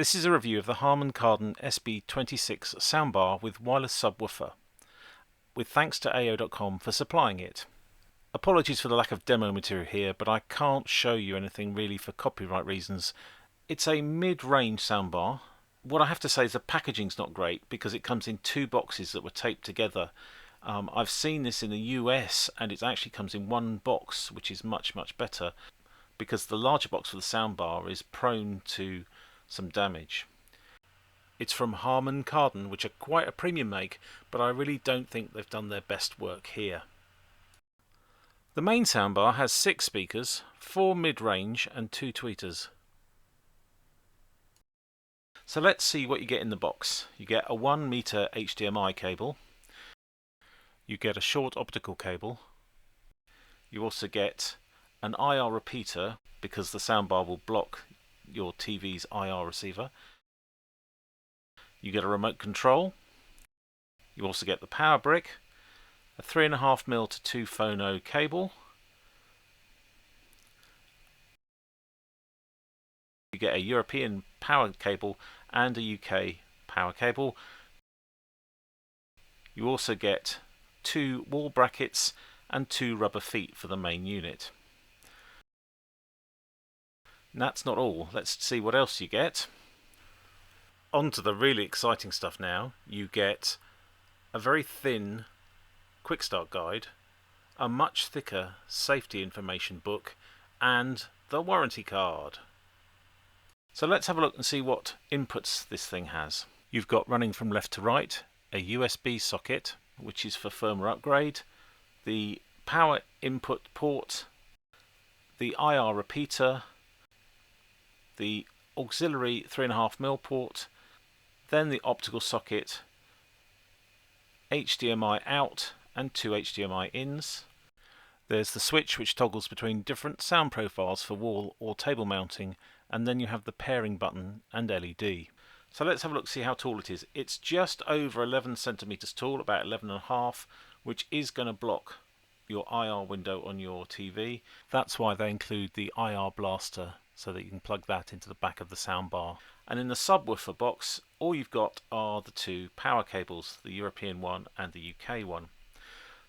This is a review of the Harmon Kardon SB26 soundbar with wireless subwoofer, with thanks to AO.com for supplying it. Apologies for the lack of demo material here, but I can't show you anything really for copyright reasons. It's a mid-range soundbar. What I have to say is the packaging's not great because it comes in two boxes that were taped together. I've seen this in the US and it actually comes in one box, which is much better, because the larger box for the soundbar is prone to some damage. It's from Harmon Kardon, which are quite a premium make, but I really don't think they've done their best work here. The main soundbar has 6 speakers, 4 mid-range and 2 tweeters. So let's see what you get in the box. You get a 1 meter HDMI cable, you get a short optical cable, you also get an IR repeater because the soundbar will block your TV's IR receiver. You get a remote control. You also get the power brick, a 3.5mm to 2 phono cable. You get a European power cable and a UK power cable. You also get 2 wall brackets and 2 rubber feet for the main unit. And that's not all. Let's see what else you get. On to the really exciting stuff now. You get a very thin quick start guide, a much thicker safety information book, and the warranty card. So let's have a look and see what inputs this thing has. You've got, running from left to right, a USB socket, which is for firmware upgrade, the power input port, the IR repeater, the auxiliary 3.5mm port, then the optical socket, HDMI out and 2 HDMI ins. There's the switch which toggles between different sound profiles for wall or table mounting, and then you have the pairing button and LED. So let's have a look, see how tall it is. It's just over 11 centimeters tall, about 11.5, which is going to block your IR window on your TV. That's why they include the IR blaster, so that you can plug that into the back of the soundbar. And in the subwoofer box, all you've got are the 2 power cables, the European one and the UK one.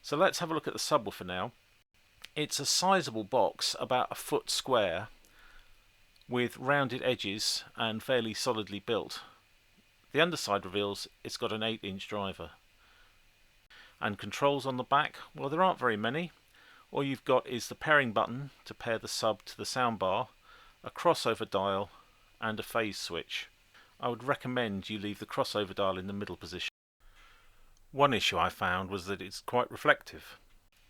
So let's have a look at the subwoofer now. It's a sizable box, about a foot square, with rounded edges and fairly solidly built. The underside reveals it's got an 8-inch driver. And controls on the back, well, there aren't very many. All you've got is the pairing button to pair the sub to the soundbar, a crossover dial and a phase switch. I would recommend you leave the crossover dial in the middle position. One issue I found was that it's quite reflective.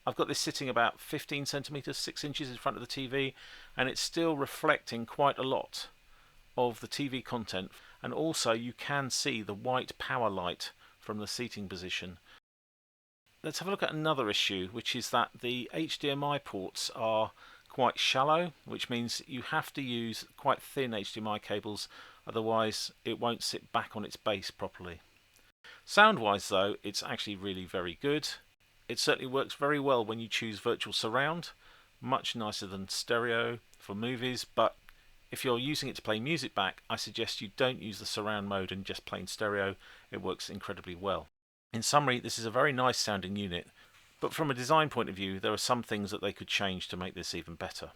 I've got this sitting about 15 centimeters, 6 inches in front of the TV, and it's still reflecting quite a lot of the TV content, and also you can see the white power light from the seating position. Let's have a look at another issue, which is that the HDMI ports are quite shallow, which means you have to use quite thin HDMI cables, otherwise it won't sit back on its base properly. Sound wise though, it's actually really very good. It certainly works very well when you choose virtual surround, much nicer than stereo for movies, but if you're using it to play music back, I suggest you don't use the surround mode and just plain stereo. It works incredibly well. In summary, this is a very nice sounding unit, but from a design point of view, there are some things that they could change to make this even better.